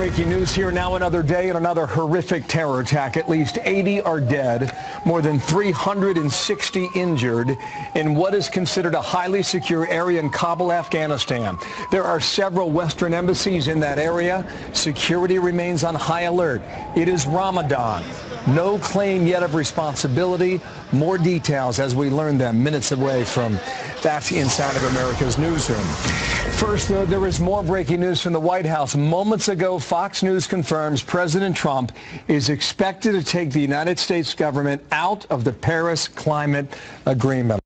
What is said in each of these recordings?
breaking news here now. Another day and another horrific terror attack. At least 80 are dead, more than 360 injured in what is considered a highly secure area in Kabul, Afghanistan. There are several Western embassies in that area. Security remains on high alert. It is Ramadan. No claim yet of responsibility. More details as we learn them minutes away from that inside of America's newsroom. First, though, there is more breaking news from the White House. Moments ago, Fox News confirms President Trump is expected to take the United States government out of the Paris Climate Agreement.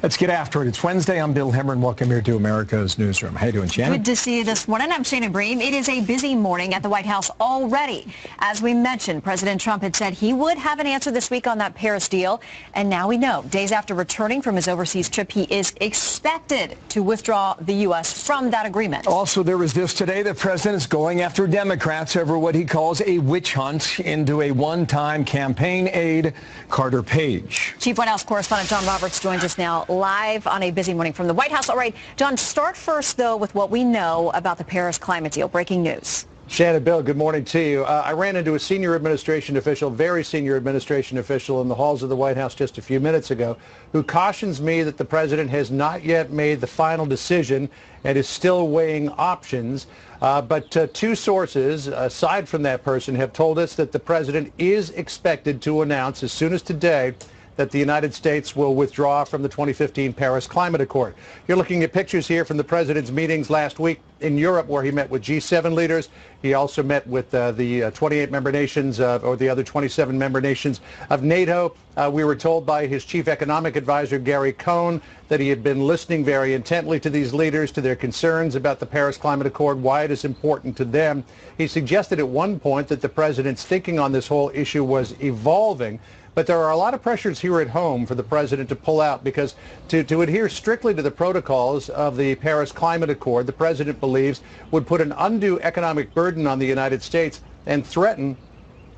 Let's get after it. It's Wednesday. I'm Bill Hemmer, and welcome here to America's Newsroom. How you doing, Shannon? Good to see you this morning. I'm Shannon Bream. It is a busy morning at the White House already. As we mentioned, President Trump had said he would have an answer this week on that Paris deal, and now we know. Days after returning from his overseas trip, he is expected to withdraw the U.S. from that agreement. Also, there was this today. The president is going after Democrats over what he calls a witch hunt into a one-time campaign aide, Carter Page. Chief White House correspondent John Roberts joins us now live on a busy morning from the White House. All right, John, start first, though, with what we know about the Paris climate deal. Breaking news. Shannon, Bill, good morning to you. I ran into a senior administration official, very senior administration official in the halls of the White House just a few minutes ago, who cautions me that the president has not yet made the final decision and is still weighing options. But two sources, aside from that person, have told us that the president is expected to announce as soon as today that the United States will withdraw from the 2015 Paris Climate Accord. You're looking at pictures here from the president's meetings last week in Europe, where he met with G7 leaders. He also met with the 28 member nations, or the other 27 member nations of NATO. We were told by his chief economic advisor, Gary Cohn, that he had been listening very intently to these leaders, to their concerns about the Paris Climate Accord, why it is important to them. He suggested at one point that the president's thinking on this whole issue was evolving. But there are a lot of pressures here at home for the president to pull out, because to adhere strictly to the protocols of the Paris Climate Accord, the president believes would put an undue economic burden on the United States and threaten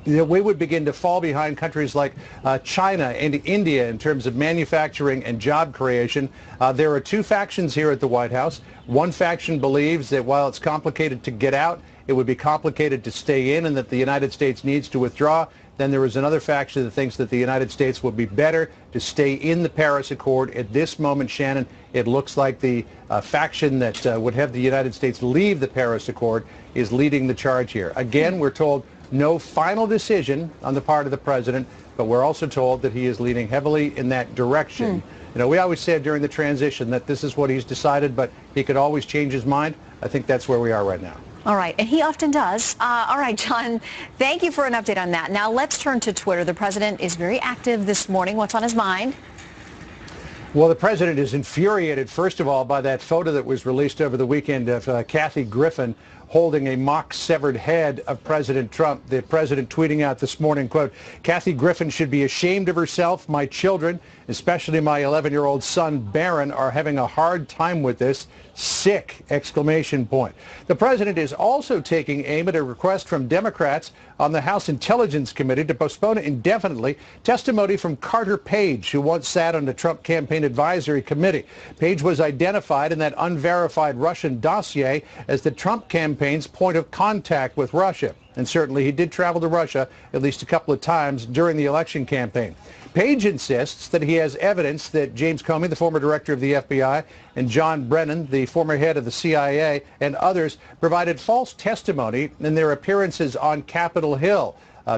that we would begin to fall behind countries like China and India in terms of manufacturing and job creation. There are two factions here at the White House. One faction believes that while it's complicated to get out, it would be complicated to stay in, and that the United States needs to withdraw. Then there is another faction that thinks that the United States would be better to stay in the Paris Accord. At this moment, Shannon, it looks like the faction that would have the United States leave the Paris Accord is leading the charge here. Again, we're told no final decision on the part of the president, but we're also told that he is leaning heavily in that direction. You know, we always said during the transition that this is what he's decided, but he could always change his mind. I think that's where we are right now. All right, and he often does. All right, John, thank you for an update on that. Now let's turn to Twitter. The president is very active this morning. What's on his mind? Well, the president is infuriated, first of all, by that photo that was released over the weekend of Kathy Griffin holding a mock severed head of President Trump. The president tweeting out this morning, quote, "Kathy Griffin should be ashamed of herself. My children, especially my 11-year-old son, Barron, are having a hard time with this. Sick!" exclamation point. The president is also taking aim at a request from Democrats on the House Intelligence Committee to postpone indefinitely testimony from Carter Page, who once sat on the Trump Campaign Advisory Committee. Page was identified in that unverified Russian dossier as the Trump campaign's point of contact with Russia. And certainly he did travel to Russia at least a couple of times during the election campaign. Page insists that he has evidence that James Comey, the former director of the FBI, and John Brennan, the former head of the CIA, and others provided false testimony in their appearances on Capitol Hill.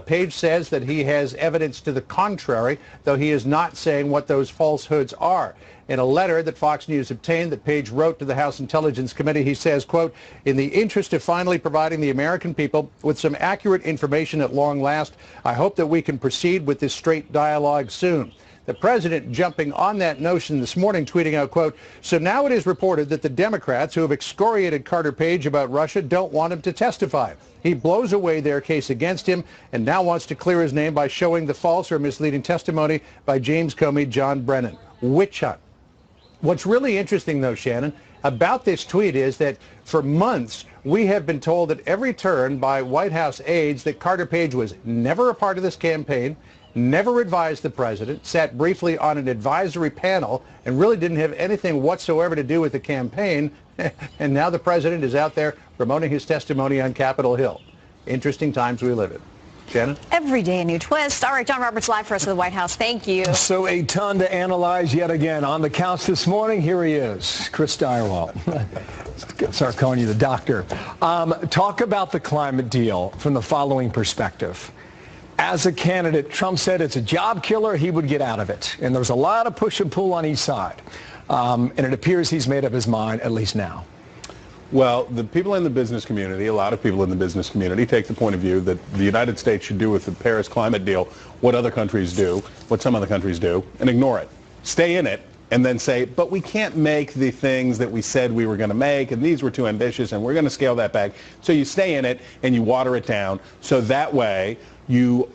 Page says that he has evidence to the contrary, though he is not saying what those falsehoods are. In a letter that Fox News obtained that Page wrote to the House Intelligence Committee, he says, quote, "In the interest of finally providing the American people with some accurate information at long last, I hope that we can proceed with this straight dialogue soon." The president jumping on that notion this morning, tweeting out, quote, "So now it is reported that the Democrats who have excoriated Carter Page about Russia don't want him to testify. He blows away their case against him and now wants to clear his name by showing the false or misleading testimony by James Comey, John Brennan." Witch hunt. What's really interesting, though, Shannon, about this tweet is that for months we have been told at every turn by White House aides that Carter Page was never a part of this campaign, never advised the president, sat briefly on an advisory panel, and really didn't have anything whatsoever to do with the campaign. And now the president is out there promoting his testimony on Capitol Hill. Interesting times we live in. Shannon? Every day a new twist. All right, John Roberts live for us at the White House. Thank you. So a ton to analyze yet again. On the couch this morning, here he is, Chris Stirewalt. Start calling you the doctor. Talk about the climate deal from the following perspective. As a candidate, Trump said it's a job killer. He would get out of it. And there's a lot of push and pull on each side. And it appears he's made up his mind, at least now. Well, the people in the business community, a lot of people in the business community, take the point of view that the United States should do with the Paris climate deal what other countries do, what some other countries do, and ignore it. Stay in it, and then say, but we can't make the things that we said we were going to make, and these were too ambitious, and we're going to scale that back. So you stay in it, and you water it down, so that way you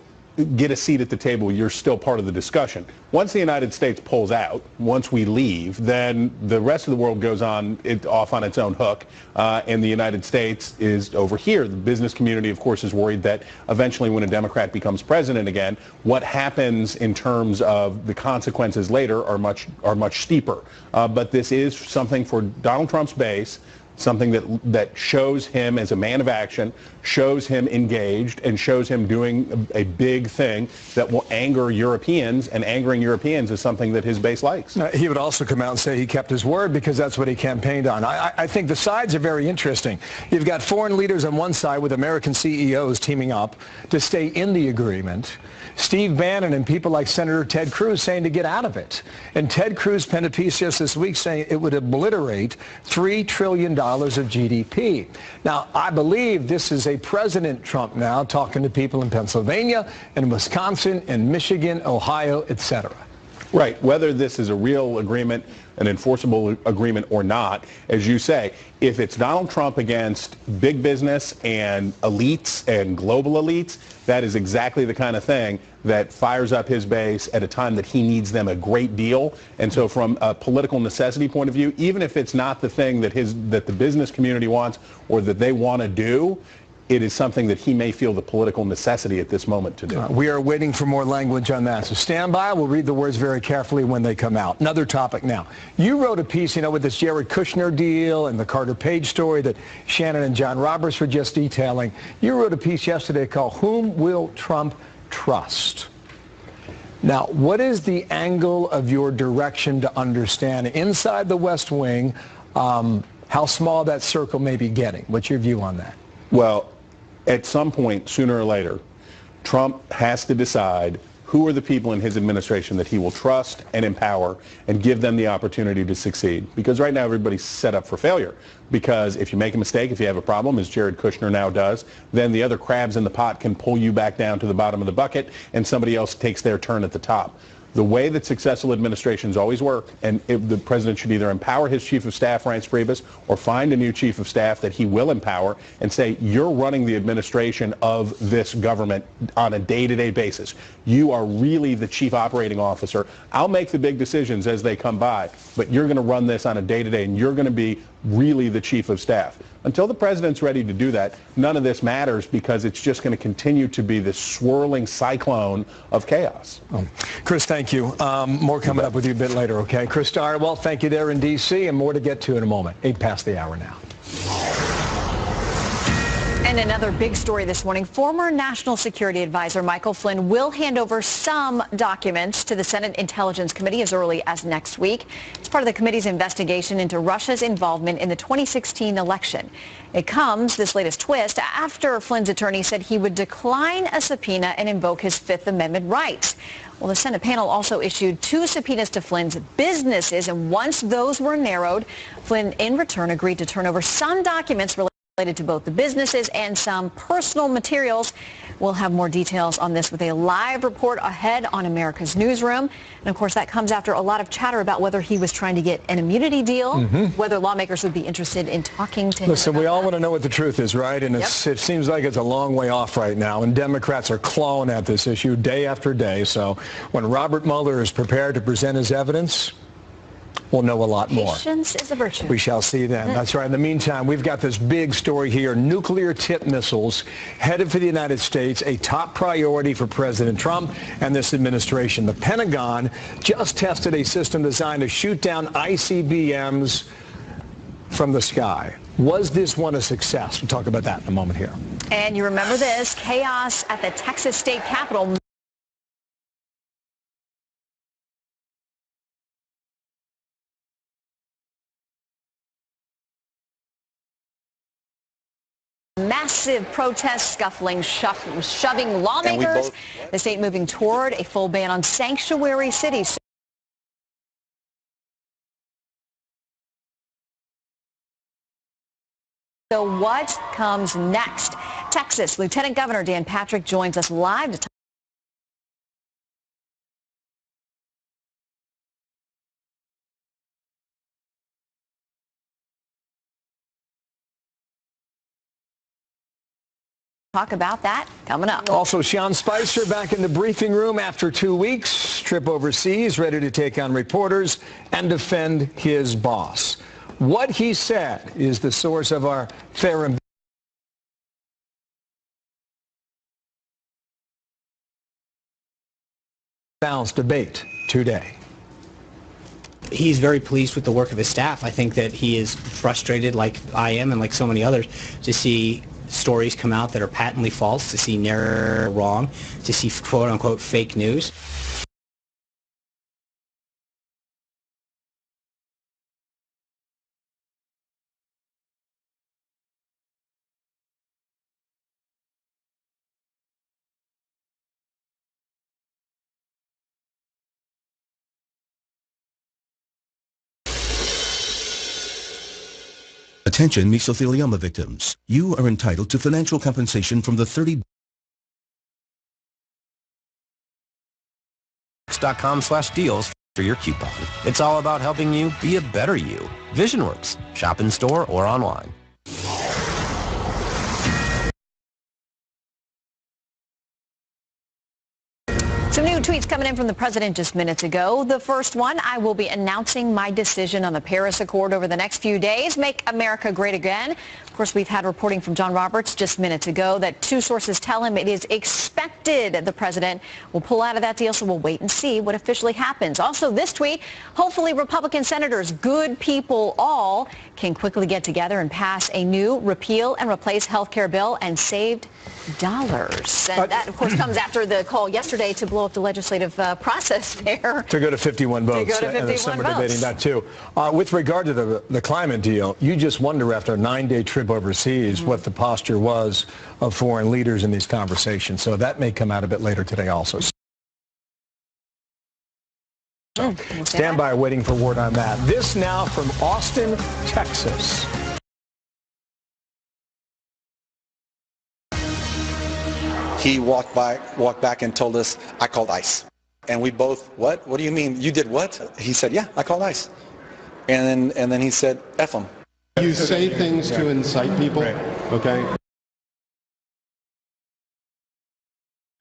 get a seat at the table. You're still part of the discussion. Once the United States pulls out, once we leave, then the rest of the world goes off on its own hook, and the United States is over here. The business community, of course, is worried that eventually when a Democrat becomes president again, what happens in terms of the consequences later are much steeper. But this is something for Donald Trump's base, something that shows him as a man of action, shows him engaged, and shows him doing a big thing that will anger Europeans, and angering Europeans is something that his base likes. He would also come out and say he kept his word because that's what he campaigned on. I think the sides are very interesting. You've got foreign leaders on one side with American CEOs teaming up to stay in the agreement. Steve Bannon and people like Senator Ted Cruz saying to get out of it. And Ted Cruz penned a piece just this week saying it would obliterate $3 trillion of GDP. Now, I believe this is a President Trump now talking to people in Pennsylvania and Wisconsin and Michigan, Ohio, etc. Right. Whether this is a real agreement, an enforceable agreement or not, as you say, if it's Donald Trump against big business and elites and global elites, that is exactly the kind of thing that fires up his base at a time that he needs them a great deal. And so from a political necessity point of view, even if it's not the thing that the business community wants or that they want to do, it is something that he may feel the political necessity at this moment to do. We are waiting for more language on that. So stand by. We'll read the words very carefully when they come out. Another topic now. You wrote a piece, with this Jared Kushner deal and the Carter Page story that Shannon and John Roberts were just detailing. You wrote a piece yesterday called Whom Will Trump Trust? Now, what is the angle of your direction to understand inside the West Wing how small that circle may be getting? What's your view on that? Well, at some point, sooner or later, Trump has to decide who are the people in his administration that he will trust and empower and give them the opportunity to succeed. Because right now everybody's set up for failure. Because if you make a mistake, if you have a problem, as Jared Kushner now does, then the other crabs in the pot can pull you back down to the bottom of the bucket and somebody else takes their turn at the top. The way that successful administrations always work, and the president should either empower his chief of staff, Reince Priebus, or find a new chief of staff that he will empower and say, you're running the administration of this government on a day-to-day basis. You are really the chief operating officer. I'll make the big decisions as they come by, but you're going to run this on a day-to-day, and you're going to be really the chief of staff. Until the president's ready to do that, none of this matters because it's just going to continue to be this swirling cyclone of chaos. Chris, thank you. More coming up with you a bit later, okay? Chris Stirewalt, thank you there in D.C., and more to get to in a moment. 8 past the hour now. And another big story this morning. Former National Security Advisor Michael Flynn will hand over some documents to the Senate Intelligence Committee as early as next week. It's part of the committee's investigation into Russia's involvement in the 2016 election. It comes, this latest twist, after Flynn's attorney said he would decline a subpoena and invoke his Fifth Amendment rights. Well, the Senate panel also issued 2 subpoenas to Flynn's businesses, and once those were narrowed, Flynn in return agreed to turn over some documents related to both the businesses and some personal materials. We'll have more details on this with a live report ahead on America's Newsroom. And of course, that comes after a lot of chatter about whether he was trying to get an immunity deal, whether lawmakers would be interested in talking to him. Listen, we all want to know what the truth is, right? And it seems like it's a long way off right now. And Democrats are clawing at this issue day after day. So when Robert Mueller is prepared to present his evidence, we'll know a lot more. Patience is a virtue. We shall see then. That's right. In the meantime, we've got this big story here. Nuclear tip missiles headed for the United States, a top priority for President Trump and this administration. The Pentagon just tested a system designed to shoot down ICBMs from the sky. Was this one a success? We'll talk about that in a moment here. And you remember this, chaos at the Texas State Capitol. Massive protests, scuffling, shoving lawmakers. The state moving toward a full ban on sanctuary cities. So what comes next? Texas Lieutenant Governor Dan Patrick joins us live to talk. Talk about that coming up. Also, Sean Spicer back in the briefing room after 2 weeks, trip overseas, ready to take on reporters and defend his boss. What he said is the source of our fair and balanced debate today. He's very pleased with the work of his staff. I think that he is frustrated, like I am and like so many others, to see stories come out that are patently false, to see narrative wrong, to see quote-unquote fake news. Attention mesothelioma victims. You are entitled to financial compensation from the .com/deals for your coupon. It's all about helping you be a better you. VisionWorks. Shop in store or online. Some new tweets coming in from the president just minutes ago. The first one, I will be announcing my decision on the Paris Accord over the next few days. Make America great again. Of course, we've had reporting from John Roberts just minutes ago that two sources tell him it is expected the president will pull out of that deal, so we'll wait and see what officially happens. Also, this tweet, hopefully Republican senators, good people all, can quickly get together and pass a new repeal and replace health care bill and saved dollars. And that, of course, comes after the call yesterday to blow up the legislative process there. To go to 51 votes. To go to 51 and some are votes. debating that, too. With regard to the climate deal, you just wonder after a 9-day trip overseas what the posture was of foreign leaders in these conversations. So that may come out a bit later today also. Stand by waiting for word on that. This now from Austin, Texas. He walked back and told us, I called ICE. And we both, what? What do you mean? You did what? He said, yeah, I called ICE. And then he said, F them. You say things to incite people, okay?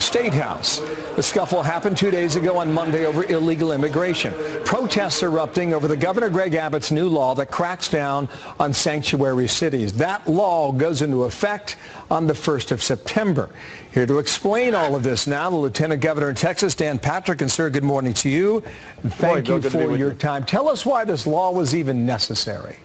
State House. The scuffle happened 2 days ago on Monday over illegal immigration. Protests erupting over the Governor Greg Abbott's new law that cracks down on sanctuary cities. That law goes into effect on the 1st of September. Here to explain all of this now, the Lieutenant Governor in Texas, Dan Patrick. And, sir, good morning to you. And thank you for your time. Tell us why this law was even necessary.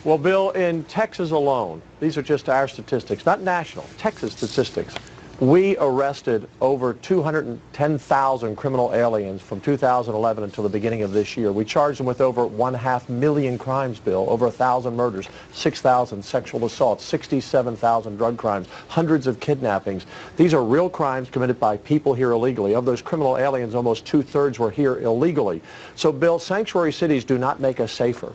Well, Bill, in Texas alone, these are just our statistics, not national, Texas statistics. We arrested over 210,000 criminal aliens from 2011 until the beginning of this year. We charged them with over 500,000 crimes, Bill, over 1,000 murders, 6,000 sexual assaults, 67,000 drug crimes, hundreds of kidnappings. These are real crimes committed by people here illegally. Of those criminal aliens, almost 2/3 were here illegally. So, Bill, sanctuary cities do not make us safer.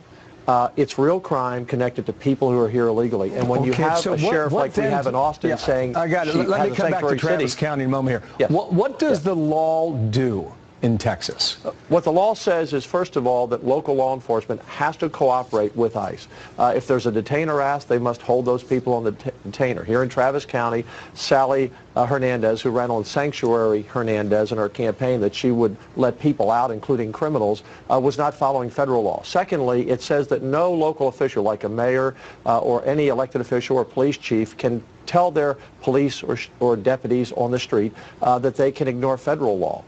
It's real crime connected to people who are here illegally. And when you have a sheriff like we have in Austin saying, I got it. Let me come back to Travis County in a moment here. Yes. What does the law do in Texas? What the law says is, first of all, that local law enforcement has to cooperate with ICE. If there's a detainer asked, they must hold those people on the detainer. Here in Travis County, Sally Hernandez, who ran on Sanctuary Hernandez in her campaign that she would let people out, including criminals, was not following federal law. Secondly, it says that no local official, like a mayor or any elected official or police chief, can tell their police or deputies on the street that they can ignore federal law.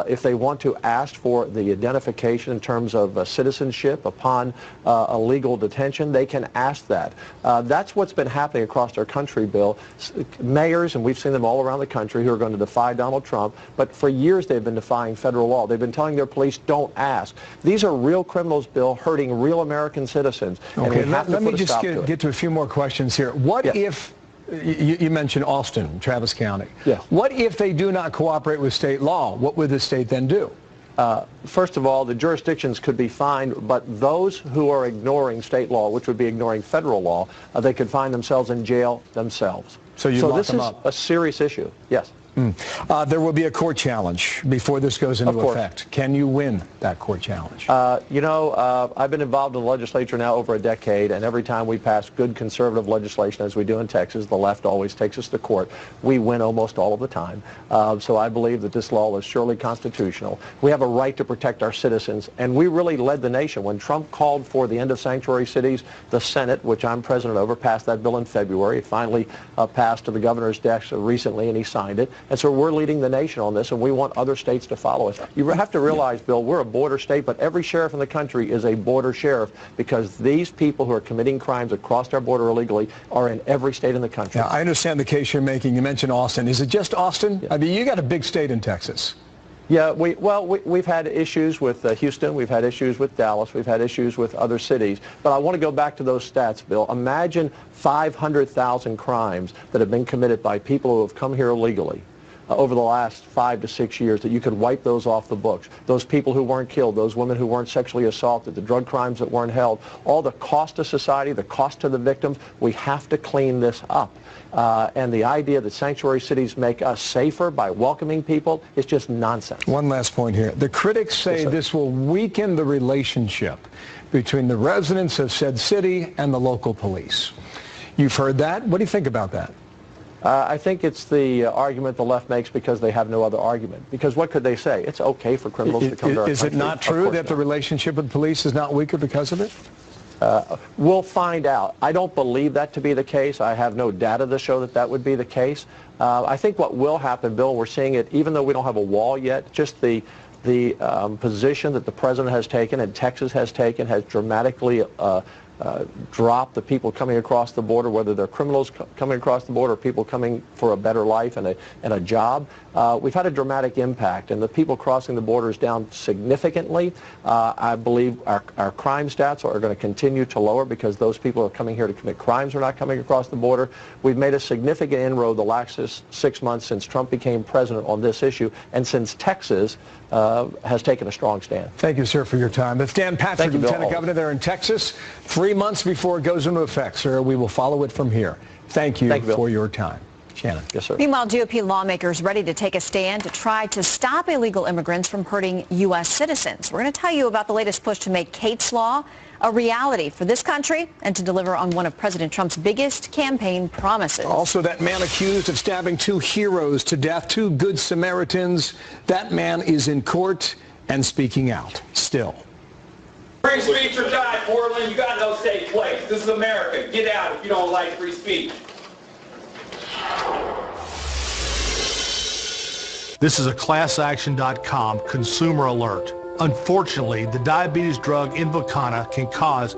If they want to ask for the identification in terms of citizenship upon a legal detention, they can ask that. That's what's been happening across our country, Bill. Mayors, and we've seen them all around the country, who are going to defy Donald Trump, but for years they've been defying federal law. They've been telling their police, don't ask. These are real criminals, Bill, hurting real American citizens. Okay, let me just get to a few more questions here. What if, you mentioned Austin, Travis County. Yes. What if they do not cooperate with state law? What would the state then do? First of all, the jurisdictions could be fined, but those who are ignoring state law, which would be ignoring federal law, they could find themselves in jail themselves. So you lock them up. This is a serious issue. Yes. There will be a court challenge before this goes into effect. Can you win that court challenge? I've been involved in the legislature now over a decade, and every time we pass good conservative legislation, as we do in Texas, the left always takes us to court. We win almost all of the time. So I believe that this law is surely constitutional. We have a right to protect our citizens, and we really led the nation. When Trump called for the end of sanctuary cities, the Senate, which I'm president over, passed that bill in February. It finally passed to the governor's desk recently, and he signed it. And so we're leading the nation on this, and we want other states to follow us. You have to realize, Bill, we're a border state, but every sheriff in the country is a border sheriff, because these people who are committing crimes across our border illegally are in every state in the country. Yeah, I understand the case you're making. You mentioned Austin. Is it just Austin? Yeah. I mean, you got a big state in Texas. Yeah, we've had issues with Houston, we've had issues with Dallas, we've had issues with other cities. But I want to go back to those stats, Bill. Imagine 500,000 crimes that have been committed by people who have come here illegally over the last 5 to 6 years, that you could wipe those off the books. Those people who weren't killed, those women who weren't sexually assaulted, the drug crimes that weren't held, all the cost to society, the cost to the victims, we have to clean this up. And the idea that sanctuary cities make us safer by welcoming people is just nonsense. One last point here. The critics say this will weaken the relationship between the residents of said city and the local police. You've heard that. What do you think about that? I think it's the argument the left makes because they have no other argument. Because what could they say? It's okay for criminals to come to our country. Is it not true that the relationship with police is not weaker because of it? We'll find out. I don't believe that to be the case. I have no data to show that that would be the case. I think what will happen, Bill, we're seeing it, even though we don't have a wall yet, just the position that the president has taken and Texas has taken has dramatically drop the people coming across the border, whether they're criminals coming across the border or people coming for a better life and a job. We've had a dramatic impact, and the people crossing the border is down significantly. I believe our crime stats are going to continue to lower because those people who are coming here to commit crimes are not coming across the border. We've made a significant inroad the last 6 months since Trump became president on this issue, and since Texas has taken a strong stand. Thank you, sir, for your time. That's Dan Patrick, Lieutenant Governor there in Texas. 3 months before it goes into effect, sir. We will follow it from here. Thank you for your time. Shannon. Yes, sir. Meanwhile, GOP lawmakers ready to take a stand to try to stop illegal immigrants from hurting U.S. citizens. We're going to tell you about the latest push to make Kate's Law a reality for this country and to deliver on one of President Trump's biggest campaign promises. Also, that man accused of stabbing 2 heroes to death, 2 good Samaritans, that man is in court and speaking out still. Free speech or die, Portland. You got no safe place. This is America. Get out if you don't like free speech. This is a ClassAction.com consumer alert. Unfortunately, the diabetes drug Invokana can cause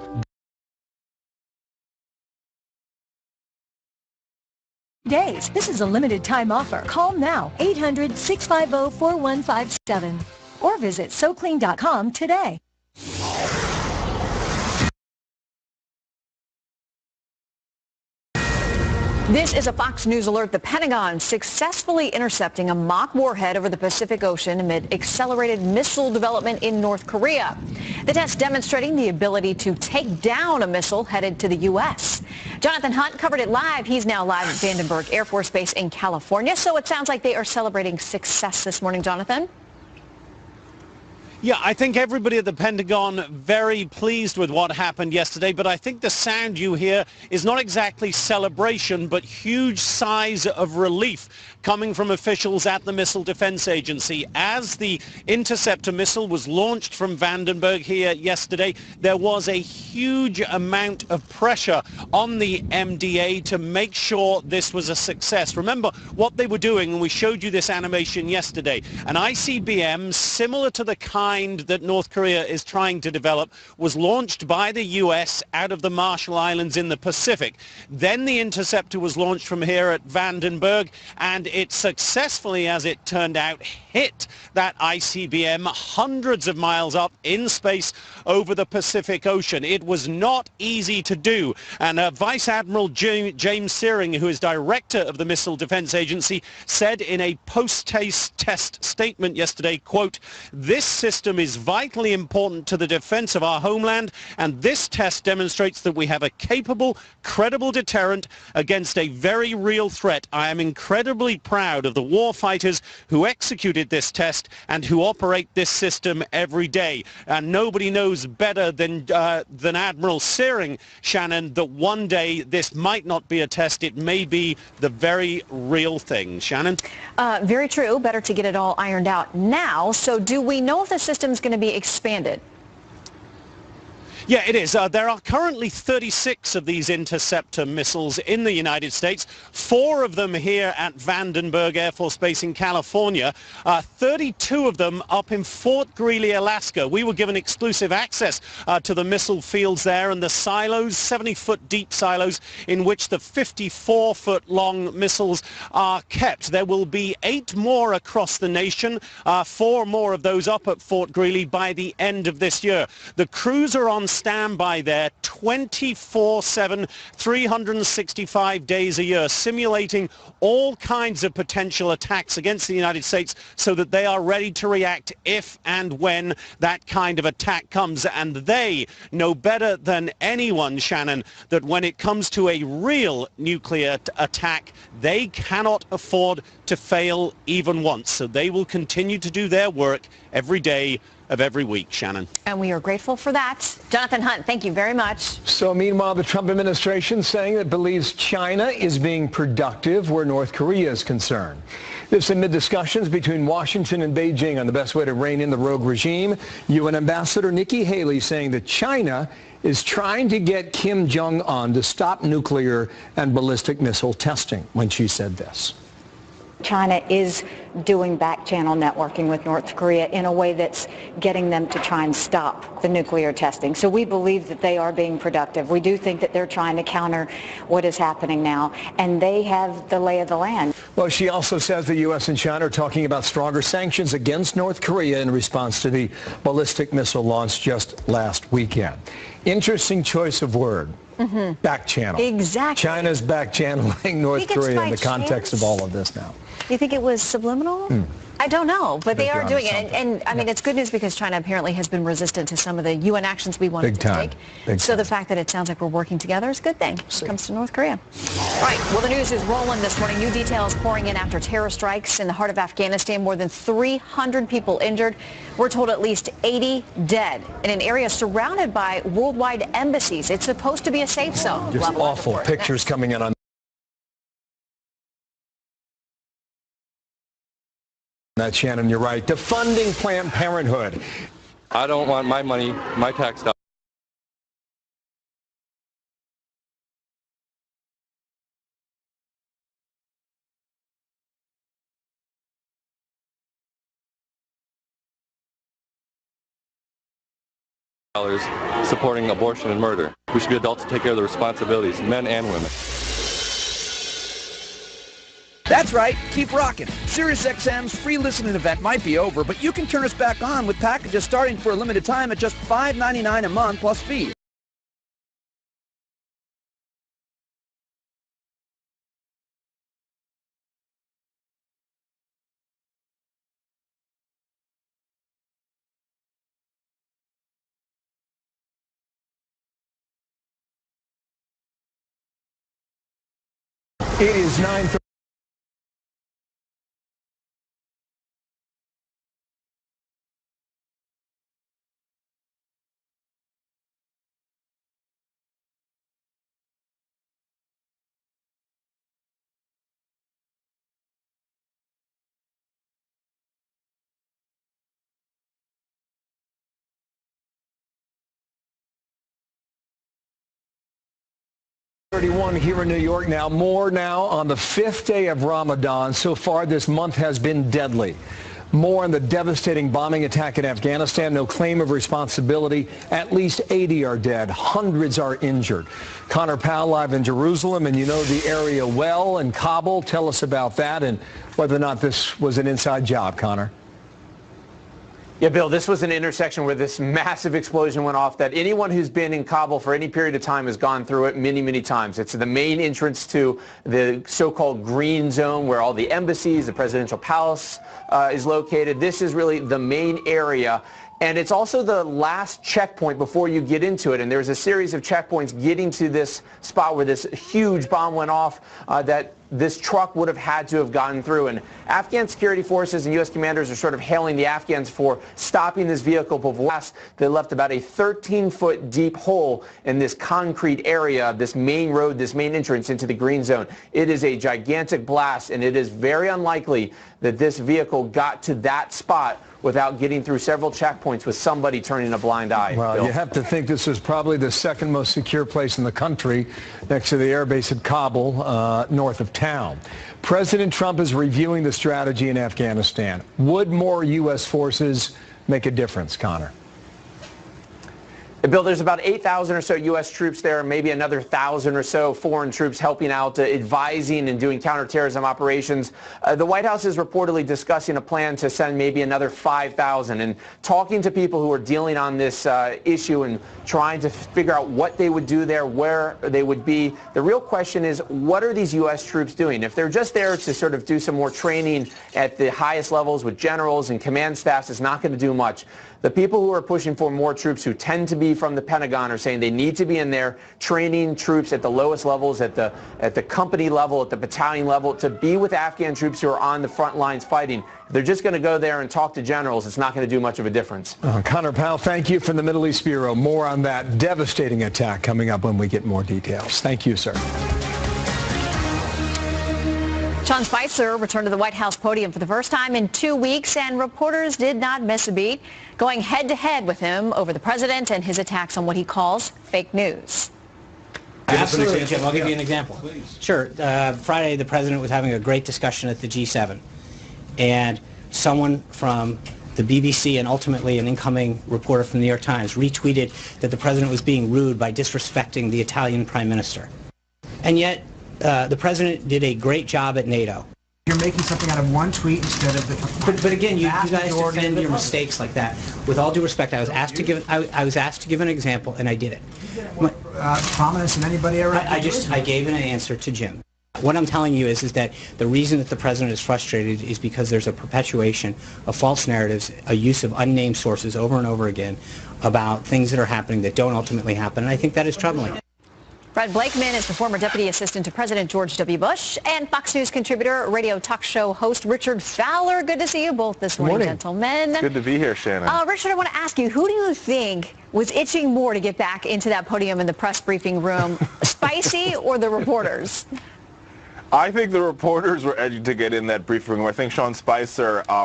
days. This is a limited time offer. Call now, 800-650-4157 or visit SoClean.com today. This is a Fox News alert. The Pentagon successfully intercepting a mock warhead over the Pacific Ocean amid accelerated missile development in North Korea. The test demonstrating the ability to take down a missile headed to the U.S. Jonathan Hunt covered it live. He's now live at Vandenberg Air Force Base in California. So it sounds like they are celebrating success this morning, Jonathan. Yeah, I think everybody at the Pentagon very pleased with what happened yesterday, but I think the sound you hear is not exactly celebration, but huge sighs of relief coming from officials at the Missile Defense Agency. As the interceptor missile was launched from Vandenberg here yesterday, there was a huge amount of pressure on the MDA to make sure this was a success. Remember what they were doing, and we showed you this animation yesterday. An ICBM similar to the kind that North Korea is trying to develop was launched by the U.S. out of the Marshall Islands in the Pacific. Then the interceptor was launched from here at Vandenberg, and it successfully, as it turned out, hit that ICBM hundreds of miles up in space over the Pacific Ocean. It was not easy to do, and Vice Admiral James Searing, who is director of the Missile Defense Agency, said in a post-test statement yesterday, quote, "This system is vitally important to the defense of our homeland, and this test demonstrates that we have a capable, credible deterrent against a very real threat. I am incredibly proud of the warfighters who executed this test and who operate this system every day." And nobody knows better than Admiral Searing, Shannon, that one day this might not be a test. It may be the very real thing. Shannon? Very true. Better to get it all ironed out now. So do we know if the system's going to be expanded? Yeah, it is. There are currently 36 of these interceptor missiles in the United States, 4 of them here at Vandenberg Air Force Base in California, 32 of them up in Fort Greely, Alaska. We were given exclusive access to the missile fields there and the silos, 70-foot deep silos, in which the 54-foot-long missiles are kept. There will be 8 more across the nation, 4 more of those up at Fort Greely by the end of this year. The crews are on standby there 24/7, 365 days a year, simulating all kinds of potential attacks against the United States so that they are ready to react if and when that kind of attack comes. And they know better than anyone, Shannon, that when it comes to a real nuclear attack, they cannot afford to fail even once. So they will continue to do their work every day of every week, Shannon. And we are grateful for that. Jonathan Hunt, thank you very much. So meanwhile, the Trump administration saying it believes China is being productive where North Korea is concerned. This amid discussions between Washington and Beijing on the best way to rein in the rogue regime. UN Ambassador Nikki Haley saying that China is trying to get Kim Jong-un to stop nuclear and ballistic missile testing when she said this. China is doing back-channel networking with North Korea in a way that's getting them to try and stop the nuclear testing. So we believe that they are being productive. We do think that they're trying to counter what is happening now, and they have the lay of the land. Well, she also says the U.S. and China are talking about stronger sanctions against North Korea in response to the ballistic missile launch just last weekend. Interesting choice of word. Back channel. Exactly. China's back channeling North Korea in the context of all of this now. You think it was subliminal? I don't know, but they are doing it. And I mean, it's good news because China apparently has been resistant to some of the UN actions we wanted to take. So the fact that it sounds like we're working together is a good thing when it comes to North Korea. All right, well, the news is rolling this morning. New details pouring in after terror strikes in the heart of Afghanistan. More than 300 people injured. We're told at least 80 dead in an area surrounded by worldwide embassies. It's supposed to be a safe zone. Just awful pictures coming in on that, Shannon, you're right. Defunding Planned Parenthood. I don't want my money, my tax dollars supporting abortion and murder. We should be adults to take care of the responsibilities, men and women. That's right, keep rocking. SiriusXM's free listening event might be over, but you can turn us back on with packages starting for a limited time at just $5.99 a month plus fees. It is 9:30. 31 here in New York now. More now on the 5th day of Ramadan. So far this month has been deadly. More on the devastating bombing attack in Afghanistan. No claim of responsibility. At least 80 are dead. Hundreds are injured. Connor Powell live in Jerusalem, and you know the area well. In Kabul, tell us about that and whether or not this was an inside job, Connor. Yeah, Bill, this was an intersection where this massive explosion went off that anyone who's been in Kabul for any period of time has gone through it many, many times. It's the main entrance to the so-called green zone where all the embassies, the presidential palace is located. This is really the main area. And it's also the last checkpoint before you get into it. And there's a series of checkpoints getting to this spot where this huge bomb went off that this truck would have had to have gotten through. And Afghan security forces and U.S. commanders are sort of hailing the Afghans for stopping this vehicle before they left about a 13-foot deep hole in this concrete area, this main road, this main entrance into the green zone. It is a gigantic blast, and it is very unlikely that this vehicle got to that spot without getting through several checkpoints with somebody turning a blind eye. Well, Bill. You have to think this is probably the second most secure place in the country next to the air base at Kabul, north of town. President Trump is reviewing the strategy in Afghanistan. Would more U.S. forces make a difference, Connor? Bill, there's about 8,000 or so U.S. troops there, maybe another 1,000 or so foreign troops helping out, advising and doing counterterrorism operations. The White House is reportedly discussing a plan to send maybe another 5,000. And talking to people who are dealing on this issue and trying to figure out what they would do there, where they would be, the real question is, what are these U.S. troops doing? If they're just there to sort of do some more training at the highest levels with generals and command staffs, it's not going to do much. The people who are pushing for more troops, who tend to be from the Pentagon, are saying they need to be in there training troops at the lowest levels, at the company level, at the battalion level, to be with Afghan troops who are on the front lines fighting. If they're just going to go there and talk to generals, it's not going to do much of a difference. Connor Powell, thank you from the Middle East Bureau. More on that devastating attack coming up when we get more details. Thank you, sir. Sean Spicer returned to the White House podium for the first time in 2 weeks, and reporters did not miss a beat, going head-to-head with him over the president and his attacks on what he calls fake news. Absolutely, Jim. I'll give you an example. Please. Sure. Friday, the president was having a great discussion at the G7, and someone from the BBC and ultimately an incoming reporter from the New York Times retweeted that the president was being rude by disrespecting the Italian prime minister. And yet, the president did a great job at NATO. You're making something out of one tweet instead of the... But again, you guys defend your mistakes like that. With all due respect, I was asked to give an example, and I did it. Prominence in anybody ever... I gave an answer to Jim. What I'm telling you is that the reason that the president is frustrated is because there's a perpetuation of false narratives, a use of unnamed sources over and over again about things that are happening that don't ultimately happen, and I think that is troubling. Fred Blakeman is the former deputy assistant to President George W. Bush, and Fox News contributor, radio talk show host Richard Fowler. Good to see you both this morning, gentlemen. Good to be here, Shannon. Richard, I want to ask you, who do you think was itching more to get back into that podium in the press briefing room, Spicy or the reporters? I think the reporters were edging to get in that briefing room. I think Sean Spicer